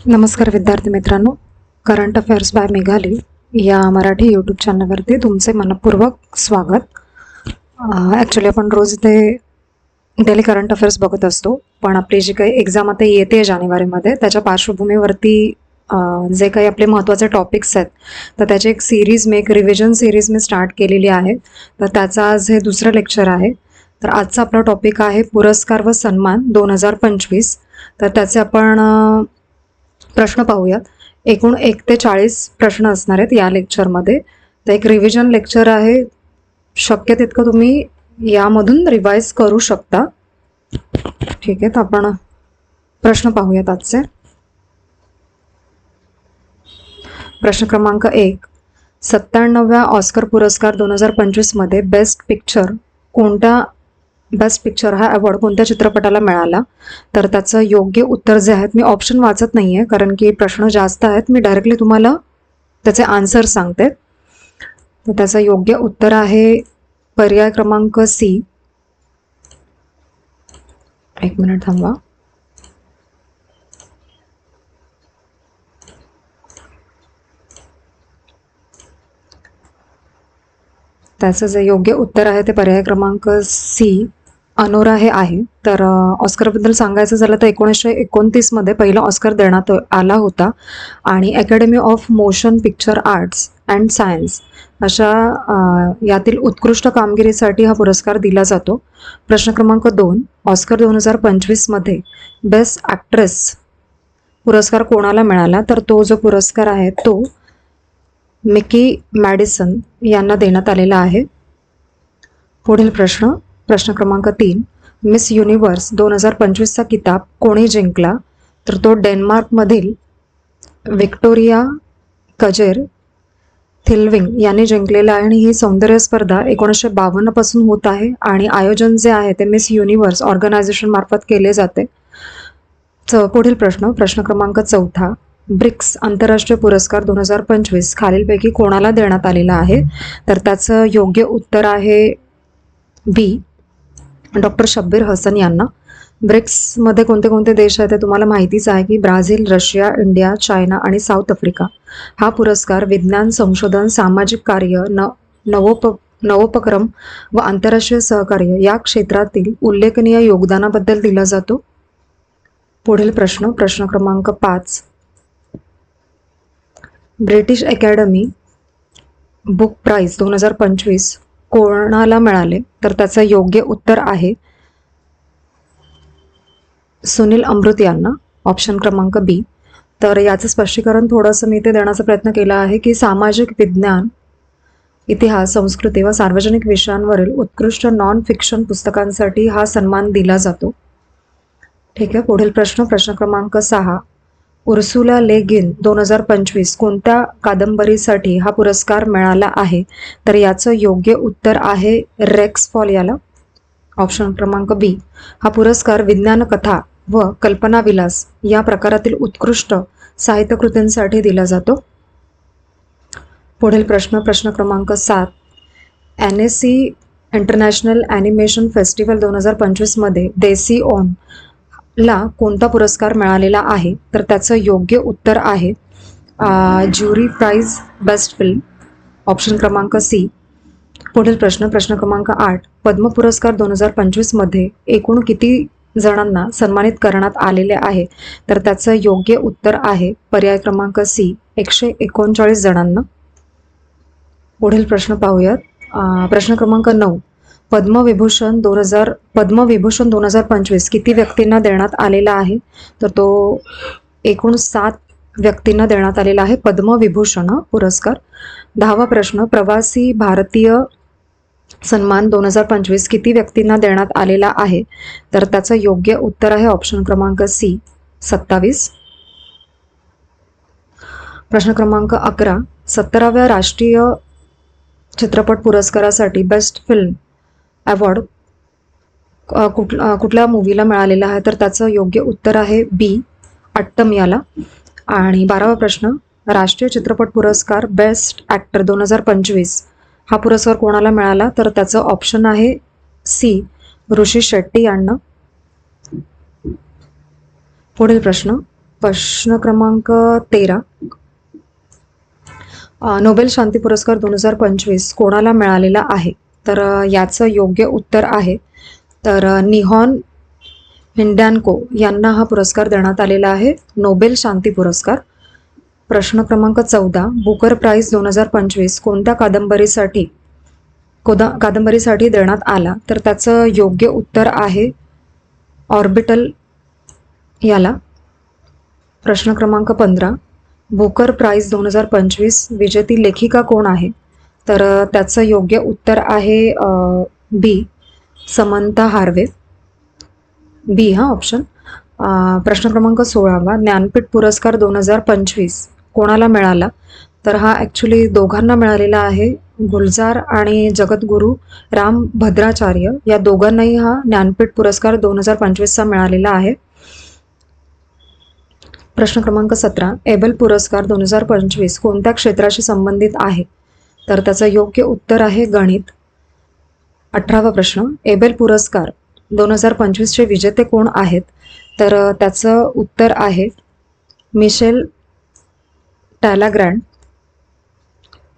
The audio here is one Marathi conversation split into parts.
नमस्कार विद्यार्थी मित्रांनो, करंट अफेअर्स बाय मेघाली या मराठी यूट्यूब चॅनलवरती तुमचे मनपूर्वक स्वागत. ॲक्च्युली आपण रोज इथे डेली करंट अफेअर्स बघत असतो, पण आपली जी काही एक्झाम आता येते जानेवारीमध्ये त्याच्या पार्श्वभूमीवरती जे काही आपले महत्त्वाचे टॉपिक्स आहेत तर त्याची एक सिरीज एक रिव्हिजन सिरीज मी स्टार्ट केलेली आहे. तर त्याचं आज हे दुसरं लेक्चर आहे. तर आजचा आपला टॉपिक आहे पुरस्कार व सन्मान 2025. तर त्याचे आपण प्रश्न पाहूयात. एकूण 1 ते 40 प्रश्न असणार आहेत या लेक्चरमध्ये. तर एक रिव्हिजन लेक्चर आहे, शक्य तितकं तुम्ही यामधून रिवाइज करू शकता. ठीक आहे, तर आपण प्रश्न पाहूयात आजचे. प्रश्न क्रमांक 1, 97व्या ऑस्कर पुरस्कार 2025 मध्ये बेस्ट पिक्चर हा अवॉर्ड कोणत्या चित्रपटाला मिळाला? तर त्याचं योग्य उत्तर जे आहेत, मी ऑप्शन वाचत नाही आहे कारण की प्रश्न जास्त आहेत, मी डायरेक्टली तुम्हाला त्याचे आन्सर सांगते. तर त्याचं योग्य उत्तर आहे पर्याय क्रमांक सी. एक मिनिट थांबा. त्याचं जे योग्य उत्तर आहे ते पर्याय क्रमांक सी, अनोरा हे आहे. तर ऑस्करबद्दल सांगायचं झालं तर 1929 मध्ये पहिला ऑस्कर देण्यात आला होता आणि academy of motion picture arts and science अशा यातील उत्कृष्ट कामगिरीसाठी हा पुरस्कार दिला जातो. प्रश्न क्रमांक 2, ऑस्कर 2025 मध्ये बेस्ट ॲक्ट्रेस पुरस्कार कोणाला मिळाला? तर तो जो पुरस्कार आहे तो मिकी मॅडिसन यांना देण्यात आलेला आहे. पुढील प्रश्न क्रमांक 3, मिस युनिव्हर्स 2025चा किताब कोणी जिंकला? तर तो डेन्मार्कमधील व्हिक्टोरिया कजेर थिल्विंग यांनी जिंकलेला आहे आणि ही सौंदर्य स्पर्धा 1952 पासून होत आहे आणि आयोजन जे आहे ते मिस युनिव्हर्स ऑर्गनायझेशन मार्फत केले जाते. पुढील प्रश्न क्रमांक 4, ब्रिक्स आंतरराष्ट्रीय पुरस्कार 2025 खालीलपैकी कोणाला देण्यात आलेला आहे? तर त्याचं योग्य उत्तर आहे बी, डॉक्टर शब्बीर हसन यांना. ब्रिक्समध्ये कोणते कोणते देश आहेत ते तुम्हाला माहितीच आहे की ब्राझील, रशिया, इंडिया, चायना आणि साऊथ आफ्रिका. हा पुरस्कार विज्ञान, संशोधन, सामाजिक कार्य, नवोपक्रम व आंतरराष्ट्रीय सहकार्य या क्षेत्रातील उल्लेखनीय योगदानाबद्दल दिला जातो. पुढील प्रश्न क्रमांक 5, ब्रिटिश अकॅडमी बुक प्राइज 2025 कोणाला मिळाले? तर त्याचं योग्य उत्तर आहे सुनील अमृत यांना, ऑप्शन क्रमांक बी. तर याचं स्पष्टीकरण थोडंसं मी ते देण्याचा प्रयत्न केला आहे की सामाजिक विज्ञान, इतिहास, संस्कृती व सार्वजनिक विषयांवरील उत्कृष्ट नॉन फिक्शन पुस्तकांसाठी हा सन्मान दिला जातो. ठीक आहे, पुढील प्रश्न क्रमांक 6, उर्सुला ले गिन 2025 कोणत्या कादंबरीसाठी हा पुरस्कार मिळाला आहे? तर याचं योग्य उत्तर आहे रेक्स फॉल याला, ऑप्शन क्रमांक बी. हा पुरस्कार विज्ञान कथा व कल्पनाविलास या प्रकारातील उत्कृष्ट साहित्यकृतींसाठी दिला जातो. पुढील प्रश्न क्रमांक 7, NAC इंटरनॅशनल ॲनिमेशन फेस्टिवल 2025 मध्ये देसी ऑन ला कोणता पुरस्कार मिळालेला आहे? तर त्याचं योग्य उत्तर आहे jury prize best film, option क्रमांक सी. पुढील प्रश्न क्रमांक 8, पद्म पुरस्कार 2025 मध्ये एकूण किती जणांना सन्मानित करण्यात आलेले आहे? तर त्याचं योग्य उत्तर आहे पर्याय क्रमांक सी, 139 जणांना. पुढील प्रश्न पाहूयात. प्रश्न क्रमांक 9, पद्मविभूषण 2025 किती व्यक्तींना देण्यात आलेला आहे? तर तो एकूण 7 व्यक्तींना देण्यात आलेला आहे पद्मविभूषण पुरस्कार. 10वा प्रश्न, प्रवासी भारतीय सन्मान 2025 किती व्यक्तींना देण्यात आलेला आहे? तर त्याचं योग्य उत्तर आहे ऑप्शन क्रमांक सी, 27. प्रश्न क्रमांक 11, 17व्या राष्ट्रीय चित्रपट पुरस्कारासाठी बेस्ट फिल्म अवॉर्ड कुठल्या मूवीला मिळालेला आहे? तर त्याचं योग्य उत्तर आहे बी, अट्टम याला. आणि 12वा प्रश्न, राष्ट्रीय चित्रपट पुरस्कार बेस्ट ॲक्टर 2025 हा पुरस्कार कोणाला मिळाला? तर त्याचं ऑप्शन आहे सी, ऋषी शेट्टी यांना. पुढील प्रश्न, प्रश्न क्रमांक 13. नोबेल शांती पुरस्कार 2025 कोणाला मिळालेला आहे? तर याचं योग्य उत्तर आहे तर निहॉन हिंड्यानको यांना हा पुरस्कार देण्यात आलेला आहे, नोबेल शांती पुरस्कार. प्रश्न क्रमांक 14. बुकर प्राइज 2025 कोणत्या कादंबरीसाठी देण्यात आला? तर त्याचं योग्य उत्तर आहे ऑर्बिटल याला. प्रश्न क्रमांक 15. बुकर प्राइज 2025 विजेती लेखिका कोण आहे? तर त्याचं योग्य उत्तर आहे बी, समंथा हार्वे. बी हा ऑप्शन. प्रश्न क्रमांक 16. ज्ञानपीठ पुरस्कार 2025 कोणाला मिळाला? तर हा ॲक्च्युली दोघांना मिळालेला आहे, गुलजार आणि जगद्गुरू राम भद्राचार्य या दोघांनाही हा ज्ञानपीठ पुरस्कार 2025चा मिळालेला आहे. प्रश्न क्रमांक 17. एबल पुरस्कार 2025 कोणत्या क्षेत्राशी संबंधित आहे? तर त्याचं योग्य उत्तर आहे गणित. 18वा प्रश्न. एबल पुरस्कार 2025चे विजेते कोण आहेत? तर त्याचं उत्तर आहे मिशेल टॅलाग्रँड.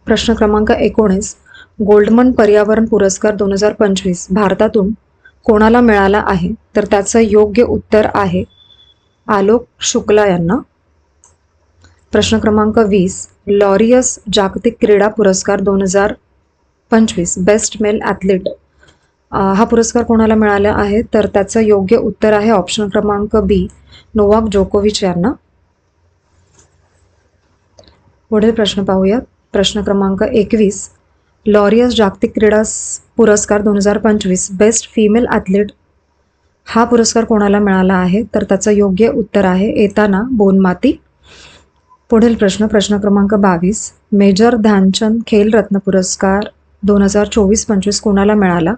प्रश्न क्रमांक 19. गोल्डमन पर्यावरण पुरस्कार 2025 भारतातून कोणाला मिळाला आहे? तर त्याचं योग्य उत्तर आहे आलोक शुक्ला यांना. प्रश्न क्रमांक 20. लॉरियस जागतिक क्रीडा पुरस्कार 2025 बेस्ट मेल ॲथलीट हा पुरस्कार कोणाला मिळाला आहे? तर त्याचं योग्य उत्तर आहे ऑप्शन क्रमांक बी, नोवाक जोकोविच यांना. पुढील प्रश्न पाहूयात. प्रश्न क्रमांक 21. लॉरियस जागतिक क्रीडा पुरस्कार 2025 बेस्ट फिमेल ॲथलीट हा पुरस्कार कोणाला मिळाला आहे? तर त्याचं योग्य उत्तर आहे एताना बोनमाती. पुढील प्रश्न क्रमांक 22. मेजर ध्यानचंद खेलरत्न पुरस्कार 2024-25 कोणाला मिळाला?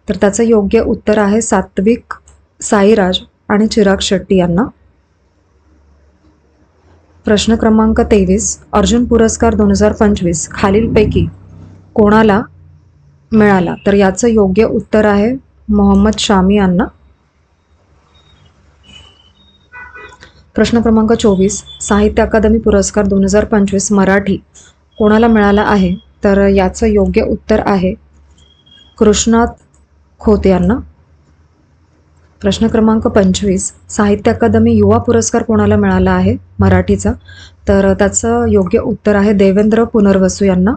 तर त्याचं योग्य उत्तर आहे सात्विक साईराज आणि चिराग शेट्टी यांना. प्रश्न क्रमांक 23. अर्जुन पुरस्कार 2025 खालीलपैकी कोणाला मिळाला? तर याचं योग्य उत्तर आहे मोहम्मद शामी यांना. प्रश्न क्रमांक 24. साहित्य अकादमी पुरस्कार 2025 मराठी कोणाला मिळाला आहे? तर याचं योग्य उत्तर आहे कृष्णात खोत यांना. प्रश्न क्रमांक 25. साहित्य अकादमी युवा पुरस्कार कोणाला मिळाला आहे मराठीचा? तर त्याचं योग्य उत्तर आहे देवेंद्र पुनर्वसू यांना.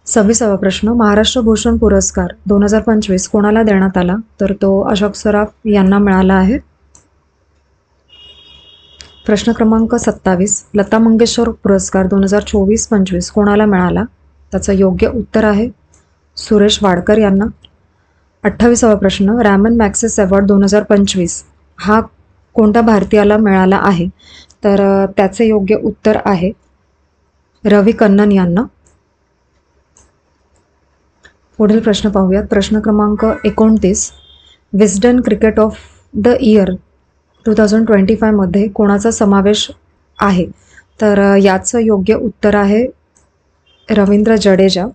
26वा प्रश्न. महाराष्ट्र भूषण पुरस्कार 2025 कोणाला देण्यात आला? तर तो अशोक सराफ यांना मिळाला आहे. प्रश्न क्रमांक 27. लता मंगेशकर पुरस्कार 2024-25 कोणाला मिळाला? त्याचं योग्य उत्तर आहे सुरेश वाडकर यांना. 28वा प्रश्न. रॅमन मॅक्सेस अवॉर्ड 2025 हा कोणत्या भारतीयाला मिळाला आहे? तर त्याचे योग्य उत्तर आहे रवी कन्नन यांना. पुढील प्रश्न पाहूयात. प्रश्न क्रमांक 29. Wisden cricket of the year 2025 मध्ये कोणाचा समावेश आहे? तर याचं योग्य उत्तर आहे रवींद्र जडेजा.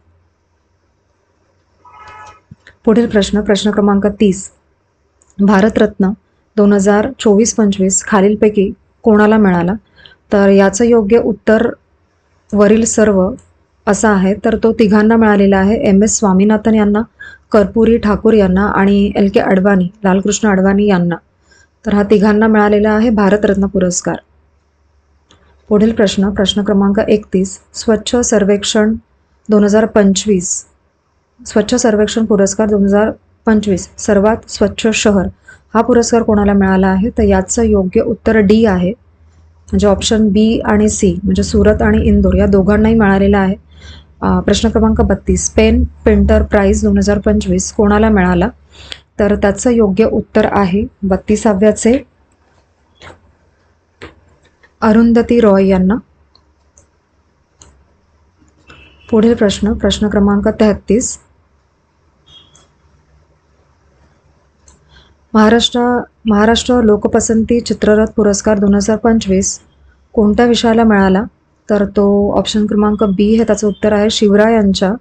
पुढील प्रश्न क्रमांक 30. भारतरत्न 2024-25 खालीलपैकी कोणाला मिळाला? तर याचं योग्य उत्तर वरील सर्व असा आहे, तर तो तिघांना मिळालेला आहे MS स्वामीनाथन यांना, कर्पूरी ठाकूर यांना आणि LK अडवाणी, लालकृष्ण अडवाणी यांना. तर हा तिघांना मिळालेला आहे भारतरत्न पुरस्कार. पुढील प्रश्न क्रमांक 31. स्वच्छ सर्वेक्षण 2025 स्वच्छ सर्वेक्षण पुरस्कार 2025 सर्वात स्वच्छ शहर हा पुरस्कार कोणाला मिळाला आहे? तर याचं योग्य उत्तर डी आहे, म्हणजे ऑप्शन बी आणि सी, म्हणजे सुरत आणि इंदोर या दोघांनाही मिळालेला आहे. प्रश्न क्रमांक 32. पेन पेंटर प्राइज 2025 कोणाला मिळाला? तर त्याचं योग्य उत्तर आहे 32व्याचे अरुंधती रॉय यांना. पुढील प्रश्न क्रमांक 33. महाराष्ट्र लोकपसंती चित्ररथ पुरस्कार 2025 कोणत्या विषयाला मिळाला? तर तो ऑप्शन क्रमांक बी हे त्याचं उत्तर आहे शिवराय यांच्या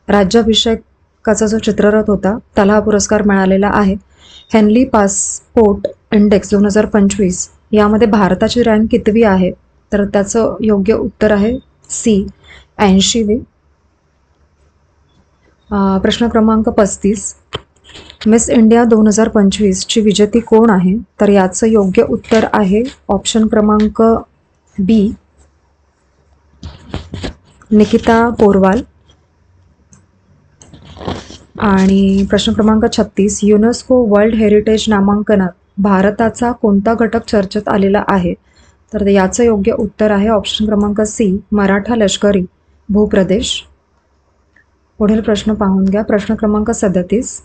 राज्याभिषेकाचा जो चित्ररथ होता त्याला हा पुरस्कार मिळालेला आहे. हेनली पासपोर्ट इंडेक्स 2025 यामध्ये भारताची रँक कितवी आहे? तर त्याचं योग्य उत्तर आहे सी, 80वी. प्रश्न क्रमांक 35, मिस इंडिया 2025ची विजेती कोण आहे? तर याचं योग्य उत्तर आहे ऑप्शन क्रमांक बी, निकिता पोरवाल. आणि प्रश्न क्रमांक 36, युनेस्को वर्ल्ड हेरिटेज नामांकनात भारताचा कोणता घटक चर्चेत आलेला आहे? तर याचं योग्य उत्तर आहे ऑप्शन क्रमांक सी, मराठा लष्करी भूप्रदेश. पुढील प्रश्न पाहून घ्या. प्रश्न क्रमांक 37,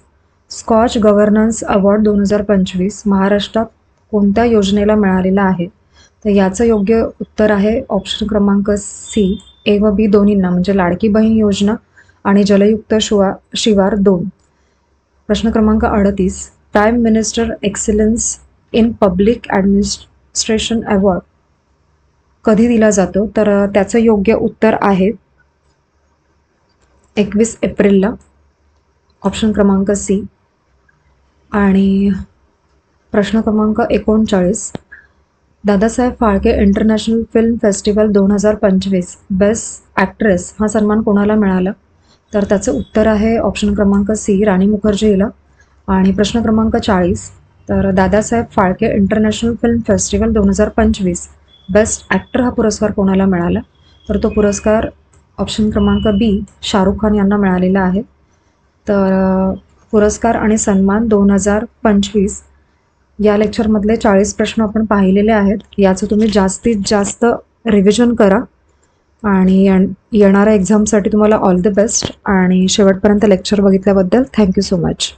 स्कॉच गव्हर्नन्स अवॉर्ड 2025 महाराष्ट्रात कोणत्या योजनेला मिळालेला आहे? तर याचं योग्य उत्तर आहे ऑप्शन क्रमांक सी, ए व बी दोन्हींना, म्हणजे लाडकी बहीण योजना आणि जलयुक्त शिवार 2. प्रश्न क्रमांक 38, prime minister excellence in public administration award कधी दिला जातो? तर त्याचं योग्य उत्तर आहे 21 एप्रिलला, ऑप्शन क्रमांक सी. आणि प्रश्न क्रमांक 39, Dadasaheb Phalke international film festival 2025 best actress हा सन्मान कोणाला मिळाला? तर त्याचं उत्तर आहे ऑप्शन क्रमांक सी, राणी मुखर्जी हिला. आणि प्रश्न क्रमांक 40, तर Dadasaheb Phalke international film festival 2025 best actor हा पुरस्कार कोणाला मिळाला? तर तो पुरस्कार ऑप्शन क्रमांक बी, शाहरुख खान यांना मिळालेला आहे. तर पुरस्कार आणि सन्मान 2025 या लेक्चरमधले 40 प्रश्न आपण पाहिलेले आहेत. याचं तुम्ही जास्तीत जास्त रिव्हिजन करा आणि येणाऱ्या एक्झामसाठी तुम्हाला ऑल द बेस्ट. आणि शेवटपर्यंत लेक्चर बघितल्याबद्दल थँक्यू सो मच.